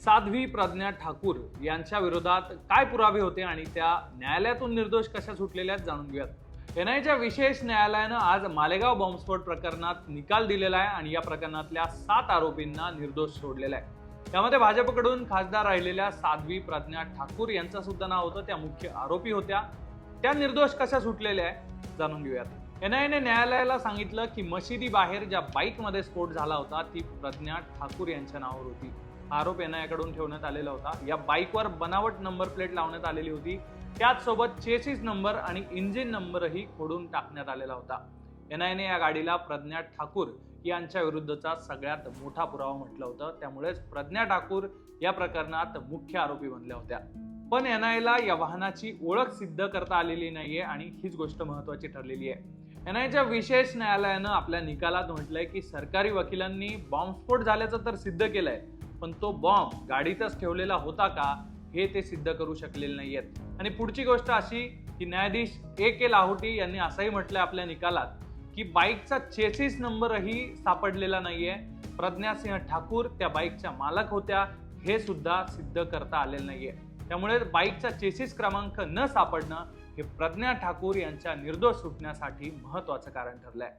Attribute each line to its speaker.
Speaker 1: साध्वी प्रज्ञा ठाकूर यांच्या विरोधात काय पुरावे होते आणि त्या न्यायालयातून निर्दोष कशा सुटलेल्या आहेत जाणून घेऊयात। एनआयच्या विशेष न्यायालयानं आज मालेगाव बॉम्बस्फोट प्रकरणात निकाल दिलेला आहे आणि या प्रकरणातल्या 7 आरोपींना निर्दोष सोडलेलं आहे। त्यामध्ये भाजपकडून खासदार राहिलेल्या साध्वी प्रज्ञा ठाकूर यांचं सुद्धा नाव होतं, त्या मुख्य आरोपी होत्या। त्या निर्दोष कशा सुटलेल्या आहे जाणून घेऊयात। एनआयने न्यायालयाला सांगितलं की मशिदी बाहेर ज्या बाईकमध्ये स्फोट झाला होता ती प्रज्ञा ठाकूर यांच्या नावावर होती। आरोप एनआयकडून ठेवण्यात आलेला होता। या बाईकवर बनावट नंबर प्लेट लावण्यात आलेली होती, त्याचसोबत चेसिस नंबर आणि इंजिन नंबरही खोडून टाकण्यात आलेला होता। एनआयने या गाडीला प्रज्ञा ठाकूर यांच्या विरुद्धचा सगळ्यात मोठा पुरावा म्हटलं होतं, त्यामुळेच प्रज्ञा ठाकूर या प्रकरणात मुख्य आरोपी बनल्या होत्या। पण एनआयला या वाहनाची ओळख सिद्ध करता आलेली नाहीये आणि हीच गोष्ट महत्त्वाची ठरलेली आहे। एनआयच्या विशेष न्यायालयानं आपल्या निकालात म्हटलंय की सरकारी वकिलांनी बॉम्बस्फोट झाल्याचं तर सिद्ध केलंय, पण तो बॉम्ब गाडीतच ठेवलेला होता का हे ते सिद्ध करू शकलेले नाहीयेत। आणि पुढची गोष्ट अशी की न्यायाधीश A.K. लाहोटी यांनी असंही म्हटलंय आपल्या निकालात की बाईकचा चेसिस नंबरही सापडलेला नाहीये। प्रज्ञा सिंह ठाकूर त्या बाईकच्या मालक होत्या हे सुद्धा सिद्ध करता आलेलं नाहीये। त्यामुळे बाईकचा चेसिस क्रमांक न सापडणं हे प्रज्ञा ठाकूर यांच्या निर्दोष सुटण्यासाठी महत्त्वाचं कारण ठरलंय।